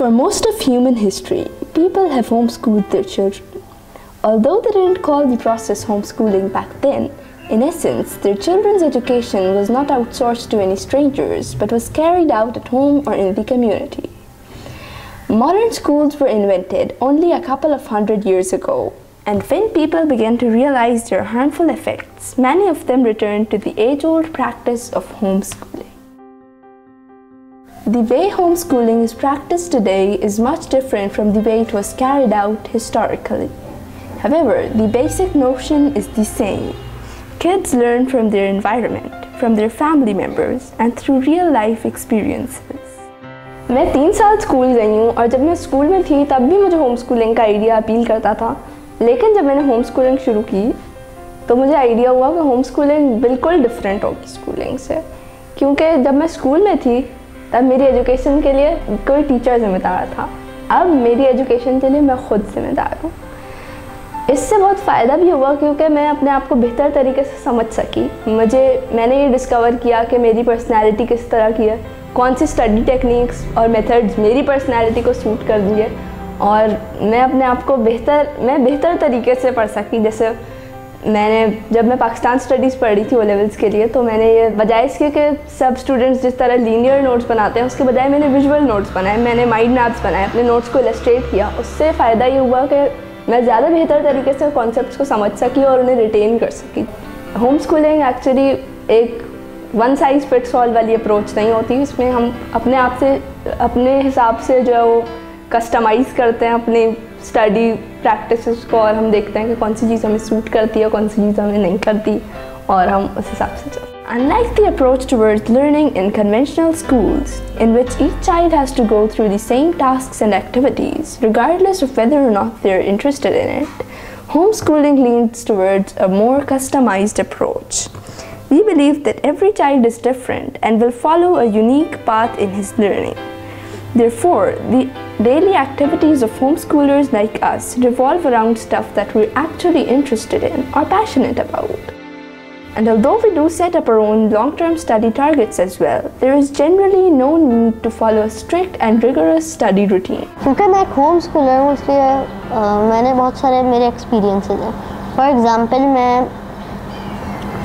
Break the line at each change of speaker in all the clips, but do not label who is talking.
For most of human history, people have homeschooled their children. Although they didn't call the process homeschooling back then, in essence, their children's education was not outsourced to any strangers, but was carried out at home or in the community. Modern schools were invented only a couple of hundred years ago, and when people began to realize their harmful effects, many of them returned to the age-old practice of homeschooling. The way homeschooling is practiced today is much different from the way it was carried out historically. However, the basic notion is the same. Kids learn from their environment, from their family members, and through real-life experiences. मैं 3 साल school गई हूँ और जब मैं school में थी तब भी मुझे होम स्कूलिंग का आइडिया अपील करता था, लेकिन जब मैंने होम स्कूलिंग शुरू की तो मुझे आइडिया हुआ कि होम स्कूलिंग बिल्कुल डिफरेंट होगी स्कूलिंग से, क्योंकि जब मैं स्कूल में थी तब मेरी एजुकेशन के लिए कोई टीचर जिम्मेदार था। अब मेरी एजुकेशन के लिए मैं खुद जिम्मेदार हूँ। इससे बहुत फ़ायदा भी हुआ क्योंकि मैं अपने आप को बेहतर तरीके से समझ सकी। मैंने ये डिस्कवर किया कि मेरी पर्सनैलिटी किस तरह की है, कौन सी स्टडी टेक्निक्स और मेथड्स मेरी पर्सनैलिटी को सूट कर दी है, और मैं अपने आप को बेहतर तरीके से पढ़ सकी। जैसे जब मैं पाकिस्तान स्टडीज़ पढ़ रही थी ओ लेवल्स के लिए, तो मैंने ये बजाय इसके कि सब स्टूडेंट्स जिस तरह लीनियर नोट्स बनाते हैं उसके बजाय मैंने विजुअल नोट्स बनाए, मैंने माइंड मैप्स बनाए, अपने नोट्स को इलस्ट्रेट किया। उससे फ़ायदा ये हुआ कि मैं ज़्यादा बेहतर तरीके से कॉन्सेप्ट्स को समझ सकी और उन्हें रिटेन कर सकी। होम स्कूलिंग एक्चुअली एक वन साइज़ फिट्स ऑल वाली अप्रोच नहीं होती। इसमें हम अपने आप से अपने हिसाब से जो है वो कस्टमाइज़ करते हैं अपनी स्टडी प्रैक्टिसेस को, और हम देखते हैं कि कौन सी चीज़ हमें सूट करती है, कौन सी चीज़ हमें नहीं करती, और हम उस हिसाब से चलते हैं। Unlike the approach towards learning in conventional schools, in which each child has to go through the same tasks and activities, regardless of whether or not they're interested in it, homeschooling leans towards a more customized approach. We believe that every child is different and will follow a unique path in his learning. Therefore, the daily activities of homeschoolers like us revolve around stuff that we're actually interested in or passionate about. And although we do set up our own long-term study targets as well, there is generally no need to follow a strict and rigorous study routine.
क्योंकि मैं एक home Schuler हूँ इसलिए मैंने बहुत सारे मेरे experiences हैं। फॉर एग्जांपल मैं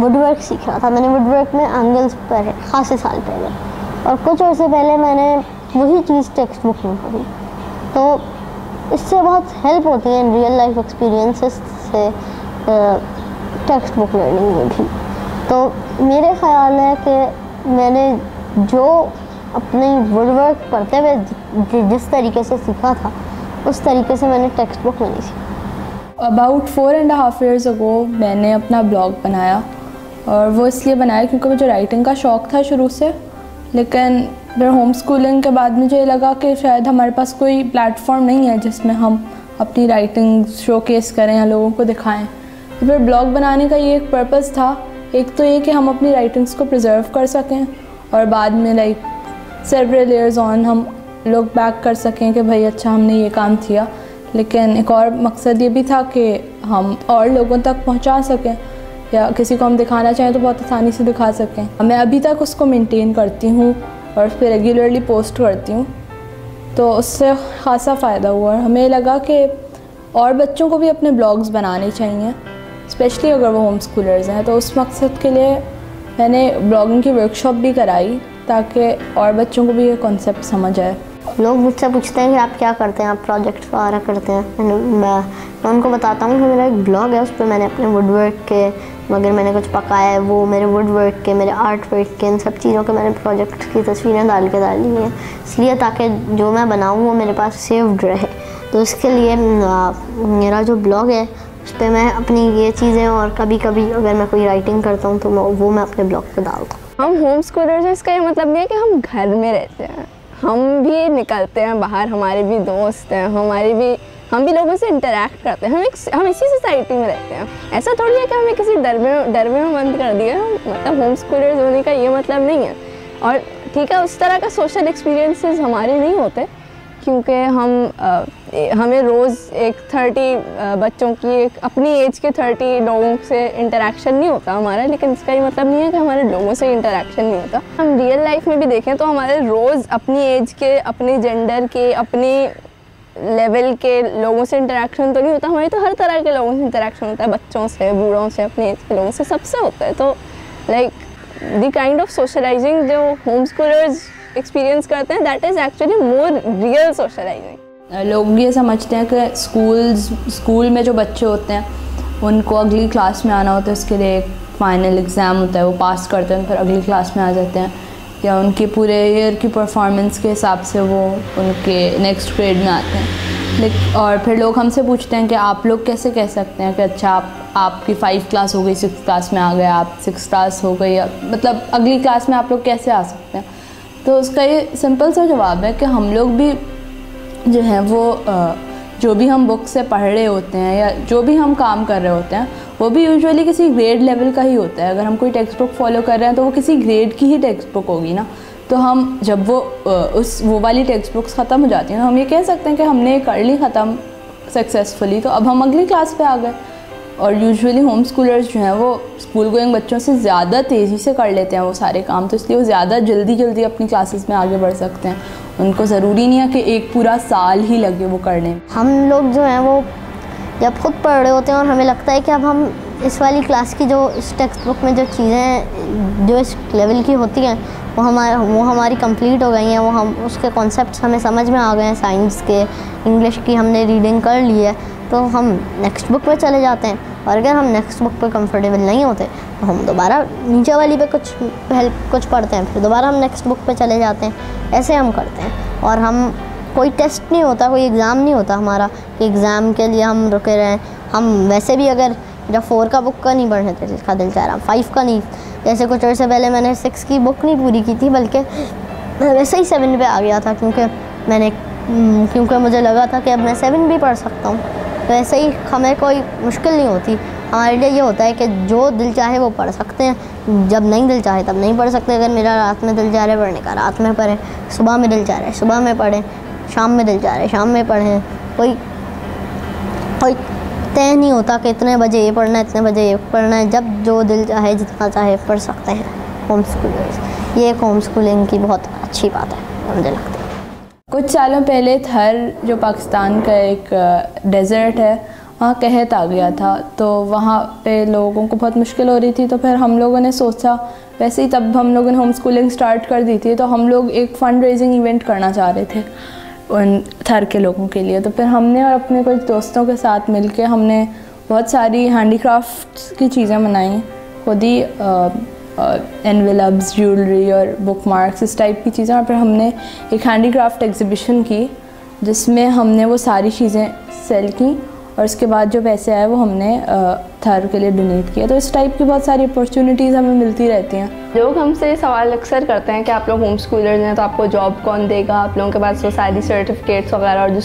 वुडवर्क सीख रहा था। मैंने वुडवर्क में एंगल्स पढ़े खासे साल पहले, और कुछ अर्से पहले मैंने वही चीज़ टेक्स्ट बुक में पढ़ी। तो इससे बहुत हेल्प होती है इन रियल लाइफ एक्सपीरियंसेस से टेक्स्ट बुक लर्निंग में भी। तो मेरे ख्याल है कि मैंने जो अपनी वुडवर्क पढ़ते हुए जिस तरीके से सीखा था उस तरीके से मैंने टेक्स्ट बुक में नहीं सीखा।
अबाउट 4.5 years ago मैंने अपना ब्लॉग बनाया, और वो इसलिए बनाया क्योंकि मुझे राइटिंग का शौक़ था शुरू से, लेकिन फिर होम स्कूलिंग के बाद मुझे लगा कि शायद हमारे पास कोई प्लेटफॉर्म नहीं है जिसमें हम अपनी राइटिंग शोकेस करें या लोगों को दिखाएं। तो फिर ब्लॉग बनाने का ये एक पर्पज़ था, एक तो ये कि हम अपनी राइटिंग्स को प्रिजर्व कर सकें, और बाद में लाइक सेवरल ईयर्स ऑन हम लुक बैक कर सकें कि भाई अच्छा हमने ये काम किया। लेकिन एक और मकसद ये भी था कि हम और लोगों तक पहुंचा सकें, या किसी को हम दिखाना चाहें तो बहुत आसानी से दिखा सकें। मैं अभी तक उसको मेंटेन करती हूँ और फिर रेगुलरली पोस्ट करती हूँ, तो उससे ख़ासा फ़ायदा हुआ। और हमें लगा कि और बच्चों को भी अपने ब्लॉग्स बनाने चाहिए, स्पेशली अगर वो होम स्कूलर्स हैं। तो उस मकसद के लिए मैंने ब्लॉगिंग की वर्कशॉप भी कराई ताकि और बच्चों को भी ये कॉन्सेप्ट समझ आए।
लोग मुझसे पूछते हैं कि आप क्या करते हैं, आप प्रोजेक्ट्स वगैरह करते हैं। मैं उनको बताता हूँ कि मेरा एक ब्लॉग है, उस पर मैंने अपने वुडवर्क के, अगर मैंने कुछ पकाया है वो मेरे वुडवर्क के, मेरे आर्ट वर्क के, इन सब चीज़ों के मैंने प्रोजेक्ट की तस्वीरें डाली हैं, इसलिए ताकि जो मैं बनाऊँ वो मेरे पास सेव्ड रहे। तो इसके लिए मेरा जो ब्लॉग है उस पर मैं अपनी ये चीज़ें, और कभी कभी अगर मैं कोई राइटिंग करता हूँ तो वो मैं अपने ब्लॉग पर डालता हूँ।
हम होम स्कूलर्स हैं, इसका ये मतलब नहीं है कि हम घर में रहते हैं, हम भी निकलते हैं बाहर, हमारे भी दोस्त हैं, हम भी लोगों से इंटरेक्ट करते हैं, हम इसी सोसाइटी में रहते हैं। ऐसा थोड़ी है कि हमें किसी डर में बंद कर दिया। मतलब होम स्कूलर्स होने का ये मतलब नहीं है। और ठीक है, उस तरह का सोशल एक्सपीरियंसेस हमारे नहीं होते, क्योंकि हमें रोज़ एक 30 बच्चों की एक अपनी एज के 30 लोगों से इंटरेक्शन नहीं होता हमारा, लेकिन इसका ये मतलब नहीं है कि हमारे लोगों से इंटरेक्शन नहीं होता। हम रियल लाइफ में भी देखें तो हमारे रोज़ अपनी एज के, अपने जेंडर के, अपनी लेवल के लोगों से इंटरेक्शन तो नहीं होता, हमारी तो हर तरह के लोगों से इंटरेक्शन होता है, बच्चों से, बूढ़ों से, अपने एज के लोगों से, सबसे होता है। तो like the kind of socialising जो होम स्कूलर्स एक्सपीरियंस करते हैं, that is actually more real socialising.
लोग ये समझते हैं कि स्कूल में जो बच्चे होते हैं उनको अगली क्लास में आना होता है, उसके लिए एक फाइनल एग्ज़ाम होता है, वो पास करते हैं फिर अगली क्लास में आ जाते हैं, या उनके पूरे ईयर की परफॉर्मेंस के हिसाब से वो उनके नेक्स्ट ग्रेड में आते हैं। लेकिन और फिर लोग हमसे पूछते हैं कि आप लोग कैसे कह सकते हैं कि अच्छा आपकी 5 क्लास हो गई, 6 क्लास में आ गए, आप 6 क्लास हो गई, मतलब अगली क्लास में आप लोग कैसे आ सकते हैं। तो उसका ये सिंपल सा जवाब है कि हम लोग भी जो है वो जो भी हम बुक से पढ़ रहे होते हैं या जो भी हम काम कर रहे होते हैं वो भी यूजुअली किसी ग्रेड लेवल का ही होता है। अगर हम कोई टेक्स्ट बुक फॉलो कर रहे हैं तो वो किसी ग्रेड की ही टेक्स्ट बुक होगी ना। तो हम जब वो वाली टेक्स्ट बुक्स ख़त्म हो जाती हैं तो हम ये कह सकते हैं कि हमने कर ली ख़त्म सक्सेसफुली, तो अब हम अगली क्लास पे आ गए। और यूजुअली होम स्कूलर्स जो हैं वो स्कूल गोइंग बच्चों से ज़्यादा तेज़ी से कर लेते हैं वो सारे काम, तो इसलिए वो ज़्यादा जल्दी अपनी क्लासेस में आगे बढ़ सकते हैं। उनको ज़रूरी नहीं है कि एक पूरा साल ही लगे वो करने में।
हम लोग जो हैं वो जब खुद पढ़ रहे होते हैं और हमें लगता है कि अब हम इस वाली क्लास की जो इस टेक्स्ट बुक में जो चीज़ें जो इस लेवल की होती हैं वो हमारी कंप्लीट हो गई हैं, वो हम उसके कॉन्सेप्ट्स हमें समझ में आ गए हैं, साइंस के, इंग्लिश की हमने रीडिंग कर ली है, तो हम नेक्स्ट बुक पे चले जाते हैं। और अगर हम नेक्स्ट बुक पे कंफर्टेबल नहीं होते तो हम दोबारा नीचे वाली पे कुछ पढ़ते हैं, फिर दोबारा हम नेक्स्ट बुक पे चले जाते हैं। ऐसे हम करते हैं। और हम कोई टेस्ट नहीं होता, कोई एग्ज़ाम नहीं होता हमारा कि एग्ज़ाम के लिए हम रुके रहें। हम वैसे भी अगर जब 4 का बुक का नहीं पढ़ने थे जिसका दिल चाह रहा, 5 का नहीं, जैसे कुछ अर्से पहले मैंने 6 की बुक नहीं पूरी की थी, बल्कि वैसे ही 7 पे आ गया था क्योंकि मुझे लगा था कि अब मैं 7 भी पढ़ सकता हूँ। तो ऐसे ही हमें कोई मुश्किल नहीं होती, हमारे लिए ये होता है कि जो दिल चाहे वो पढ़ सकते हैं, जब नहीं दिल चाहे तब नहीं पढ़ सकते। अगर मेरा रात में दिल चाह रहा है पढ़ने का, रात में पढ़ें, सुबह में दिल चाह रहा है सुबह में पढ़ें, शाम में दिल चाह रहा है शाम में पढ़ें। कोई तय नहीं होता कि इतने बजे ये पढ़ना है, इतने बजे ये पढ़ना है, जब जो दिल चाहे जितना चाहे पढ़ सकते हैं होम स्कूलर्स। ये एक होम स्कूलिंग की बहुत अच्छी बात है मुझे लगता है।
कुछ सालों पहले थर जो पाकिस्तान का एक डेज़र्ट है वहाँ कहत आ गया था, तो वहाँ पे लोगों को बहुत मुश्किल हो रही थी। तो फिर हम लोगों ने सोचा, वैसे ही तब हम लोगों ने होम स्कूलिंग स्टार्ट कर दी थी, तो हम लोग एक फ़ंड रेजिंग इवेंट करना चाह रहे थे उन थर के लोगों के लिए। तो फिर हमने और अपने कुछ दोस्तों के साथ मिलके हमने बहुत सारी हैंडीक्राफ्ट्स की चीज़ें बनाई, खुद ही एनवेलप्स, ज्वेलरी और बुक मार्क्स, इस टाइप की चीज़ें। और फिर हमने एक हैंडीक्राफ्ट एग्ज़िबिशन की जिसमें हमने वो सारी चीज़ें सेल की और उसके बाद जो पैसे आए वो हमने थर के लिए डोनेट किया। तो इस टाइप की बहुत सारी अपॉर्चुनिटीज़ हमें मिलती रहती हैं।
लोग हमसे सवाल अक्सर करते हैं कि आप लोग होम स्कूलर्स हैं तो आपको जॉब कौन देगा, आप लोगों के पास वो सारी सर्टिफिकेट्स वगैरह, और जो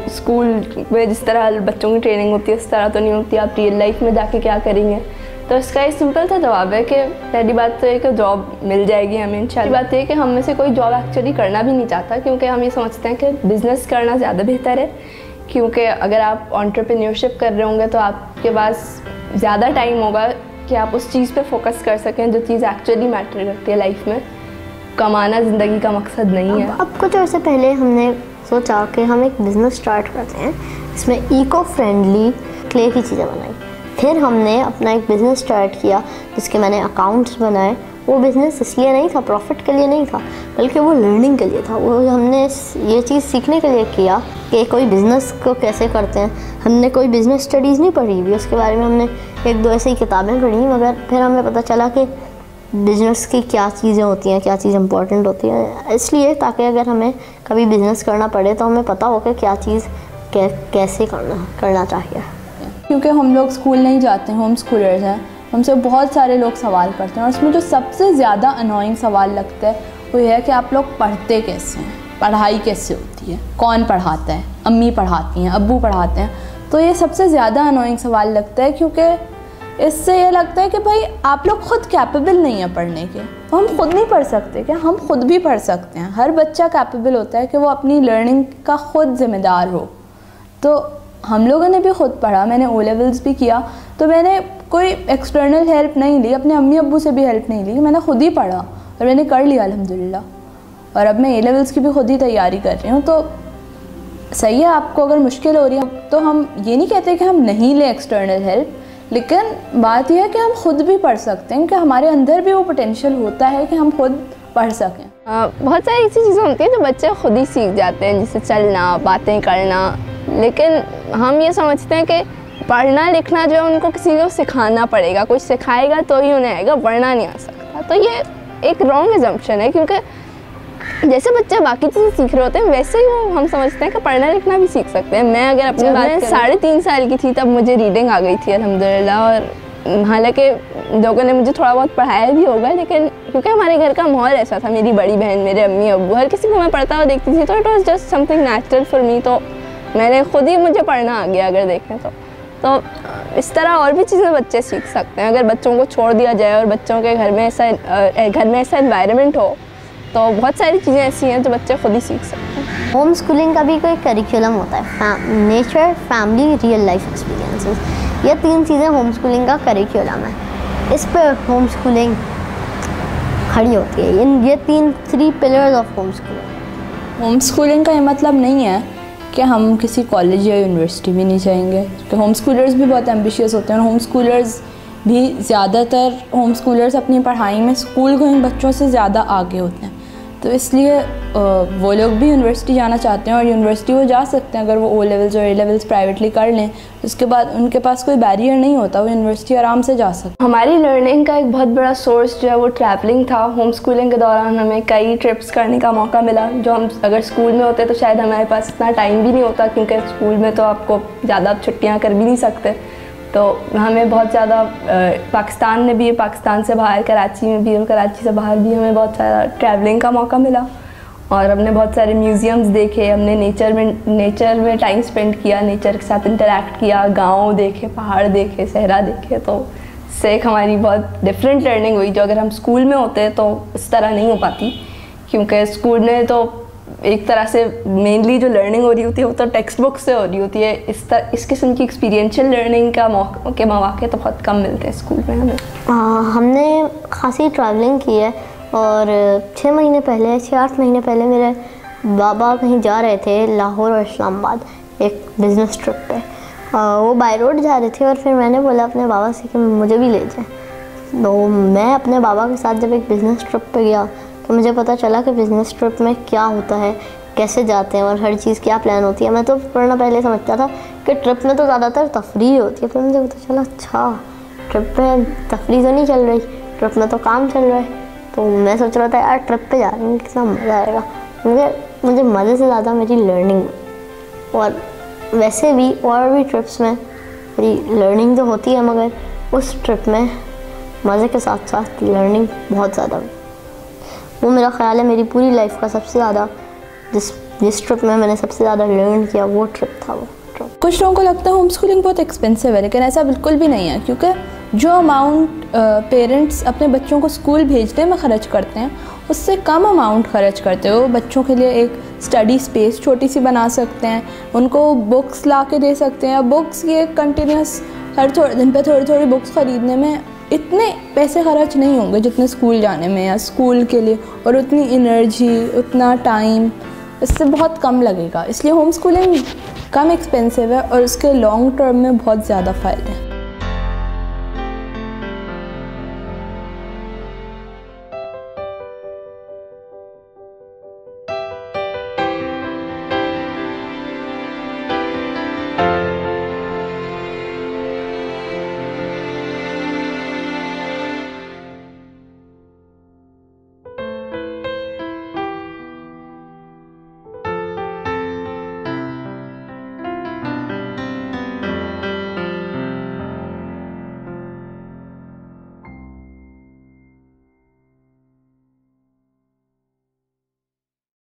स्कूल में जिस तरह बच्चों की ट्रेनिंग होती है उस तरह तो नहीं होती, आप रियल लाइफ में जाके क्या करेंगे। तो इसका एक सिंपल सा जवाब है कि पहली बात तो ये कि जॉब मिल जाएगी हमें इंशाल्लाह। बात ये कि हम में से कोई जॉब एक्चुअली करना भी नहीं चाहता, क्योंकि हम ये समझते हैं कि बिज़नेस करना ज़्यादा बेहतर है। क्योंकि अगर आप एंटरप्रेन्योरशिप कर रहे होंगे तो आपके पास ज़्यादा टाइम होगा कि आप उस चीज़ पे फोकस कर सकें जो चीज़ एक्चुअली मैटर करती है लाइफ में। कमाना ज़िंदगी का मकसद नहीं है।
अब कुछ अर्से पहले हमने सोचा कि हम एक बिज़नेस स्टार्ट करते हैं, इसमें इको फ्रेंडली क्ले की चीज़ें बनाई। फिर हमने अपना एक बिज़नेस स्टार्ट किया जिसके मैंने अकाउंट्स बनाए। वो बिज़नेस इसलिए नहीं था, प्रॉफिट के लिए नहीं था, बल्कि वो लर्निंग के लिए था। वो हमने ये चीज़ सीखने के लिए किया कि कोई बिज़नेस को कैसे करते हैं। हमने कोई बिज़नेस स्टडीज़ नहीं पढ़ी हुई, उसके बारे में हमने 1-2 ऐसी किताबें पढ़ी, मगर फिर हमें पता चला कि बिज़नेस की क्या चीज़ें होती हैं, क्या चीज़ इंपॉर्टेंट होती है। इसलिए ताकि अगर हमें कभी बिज़नेस करना पड़े तो हमें पता हो कि क्या चीज़ कैसे करना चाहिए।
क्योंकि हम लोग स्कूल नहीं जाते, होम स्कूलर्स हैं, हमसे बहुत सारे लोग सवाल करते हैं और उसमें जो सबसे ज़्यादा अनोइंग सवाल लगता है वो ये है कि आप लोग पढ़ते कैसे हैं, पढ़ाई कैसे होती है, कौन पढ़ाता है, अम्मी पढ़ाती हैं, अब्बू पढ़ाते हैं। तो ये सबसे ज़्यादा अनोइंग सवाल लगता है, क्योंकि इससे ये लगता है कि भाई आप लोग खुद कैपेबल नहीं है पढ़ने के। तो हम खुद नहीं पढ़ सकते क्या? हम खुद भी पढ़ सकते हैं। हर बच्चा कैपेबल होता है कि वो अपनी लर्निंग का खुद जिम्मेदार हो। तो हम लोगों ने भी खुद पढ़ा, मैंने ओ लेवल्स भी किया, तो मैंने कोई एक्सटर्नल हेल्प नहीं ली, अपने अम्मी अब्बू से भी हेल्प नहीं ली, मैंने खुद ही पढ़ा और मैंने कर लिया अल्हम्दुलिल्लाह। और अब मैं ए लेवल्स की भी खुद ही तैयारी कर रही हूँ। तो सही है, आपको अगर मुश्किल हो रही है तो हम ये नहीं कहते कि हम नहीं लें एक्सटर्नल हेल्प, लेकिन बात यह है कि हम खुद भी पढ़ सकते हैं कि हमारे अंदर भी वो पोटेंशियल होता है कि हम खुद पढ़ सकें।
बहुत सारी ऐसी चीज़ें होती हैं जो बच्चे खुद ही सीख जाते हैं, जैसे चलना, बातें करना, लेकिन हम ये समझते हैं कि पढ़ना लिखना जो है उनको किसी को सिखाना पड़ेगा, कोई सिखाएगा तो ही उन्हें आएगा, वरना नहीं आ सकता। तो ये एक रॉन्ग एजम्पशन है, क्योंकि जैसे बच्चे बाकी चीज़ें सीख रहे होते हैं वैसे ही वो हम समझते हैं कि पढ़ना लिखना भी सीख सकते हैं। मैं अगर अपनी बात करूं, 3.5 साल की थी तब मुझे रीडिंग आ गई थी अल्हम्दुलिल्लाह। और हालांकि लोगों ने मुझे थोड़ा बहुत पढ़ाया भी होगा, लेकिन क्योंकि हमारे घर का माहौल ऐसा था, मेरी बड़ी बहन, मेरे अम्मी अब्बू, हर किसी को मैं पढ़ता हुआ देखती थी, तो it was just something natural for me. तो मैंने खुद ही, मुझे पढ़ना आ गया अगर देखें तो इस तरह और भी चीज़ें बच्चे सीख सकते हैं अगर बच्चों को छोड़ दिया जाए और बच्चों के घर में ऐसा एनवायरनमेंट हो, तो बहुत सारी चीज़ें ऐसी हैं जो बच्चे खुद ही सीख सकते हैं।
होम स्कूलिंग का भी कोई करिकुलम होता है, nature, family, real life experiences, ये 3 चीज़ें होम स्कूलिंग का करिकुलम है। इस पर होम स्कूलिंग खड़ी होती है, ये 3 pillars of home schooling.
Home schooling का ये मतलब नहीं है कि हम किसी कॉलेज या यूनिवर्सिटी भी नहीं जाएंगे, क्योंकि होम स्कूलर्स भी बहुत एम्बिशियस होते हैं और होम स्कूलर्स भी ज़्यादातर होम स्कूलर्स अपनी पढ़ाई में स्कूल गोइंग बच्चों से ज़्यादा आगे होते हैं। तो इसलिए वो लोग भी यूनिवर्सिटी जाना चाहते हैं और यूनिवर्सिटी वो जा सकते हैं अगर वो ओ लेवल्स और ए लेवल्स प्राइवेटली कर लें, उसके बाद उनके पास कोई बैरियर नहीं होता, वो यूनिवर्सिटी आराम से जा सकते हैं।
हमारी लर्निंग का एक बहुत बड़ा सोर्स जो है वो ट्रैवलिंग था। होम स्कूलिंग के दौरान हमें कई ट्रिप्स करने का मौका मिला, जो हम अगर स्कूल में होते तो शायद हमारे पास इतना टाइम भी नहीं होता, क्योंकि स्कूल में तो आपको ज़्यादा छुट्टियाँ कर भी नहीं सकते। तो हमें बहुत ज़्यादा पाकिस्तान में भी, पाकिस्तान से बाहर कराची में भी और कराची से बाहर भी हमें बहुत सारा ट्रैवलिंग का मौका मिला और हमने बहुत सारे म्यूज़ियम्स देखे, हमने नेचर में टाइम स्पेंड किया, नेचर के साथ इंटरेक्ट किया, गांव देखे, पहाड़ देखे, सहरा देखे। तो इससे एक हमारी बहुत डिफरेंट लर्निंग हुई, जो अगर हम स्कूल में होते तो इस तरह नहीं हो पाती, क्योंकि स्कूल में तो एक तरह से मेनली जो लर्निंग हो रही होती है वो तो टेक्स्ट बुक से हो रही होती है। इस किस्म की एक्सपीरियंशियल लर्निंग का मौके तो बहुत कम मिलते हैं स्कूल में हमें।
हमने खासी ट्रैवलिंग की है और 6 महीने पहले, 6-8 महीने पहले मेरे बाबा कहीं जा रहे थे, लाहौर और इस्लामाबाद, एक बिज़नेस ट्रिप पे। वो बाय रोड जा रहे थे और फिर मैंने बोला अपने बाबा से कि मुझे भी ले जाए। तो मैं अपने बाबा के साथ जब एक बिज़नेस ट्रिप पे गया तो मुझे पता चला कि बिज़नेस ट्रिप में क्या होता है, कैसे जाते हैं और हर चीज़ क्या प्लान होती है। मैं तो वरना पहले समझता था कि ट्रिप में तो ज़्यादातर तफरीह होती है, फिर मुझे पता चला अच्छा ट्रिप में तफरीह तो नहीं चल रही, ट्रिप में तो काम चल रहा है। तो मैं सोच रहा था यार ट्रिप पे जा रही हूँ, कितना मज़ा आएगा। मुझे मज़े से ज़्यादा मेरी लर्निंग, और वैसे भी और भी ट्रिप्स में मेरी लर्निंग तो होती है, मगर उस ट्रिप में मज़े के साथ साथ लर्निंग बहुत ज़्यादा हुई। वो मेरा ख्याल है मेरी पूरी लाइफ का सबसे ज़्यादा जिस ट्रिप में मैंने सबसे ज़्यादा लर्न किया वो ट्रिप था वो ट्रिप।
कुछ लोगों को लगता है होम स्कूलिंग बहुत एक्सपेंसिव है, लेकिन ऐसा बिल्कुल भी नहीं है, क्योंकि जो अमाउंट पेरेंट्स अपने बच्चों को स्कूल भेजने में ख़र्च करते हैं उससे कम अमाउंट ख़र्च करते हो। बच्चों के लिए एक स्टडी स्पेस छोटी सी बना सकते हैं, उनको बुक्स ला के दे सकते हैं। बुक्स ये कंटिन्यूस हर थोड़े दिन पे थोड़ी बुक्स ख़रीदने में इतने पैसे खर्च नहीं होंगे जितने स्कूल जाने में या स्कूल के लिए, और उतनी एनर्जी, उतना टाइम इससे बहुत कम लगेगा। इसलिए होम स्कूलिंग कम एक्सपेंसिव है और उसके लॉन्ग टर्म में बहुत ज़्यादा फ़ायदे हैं।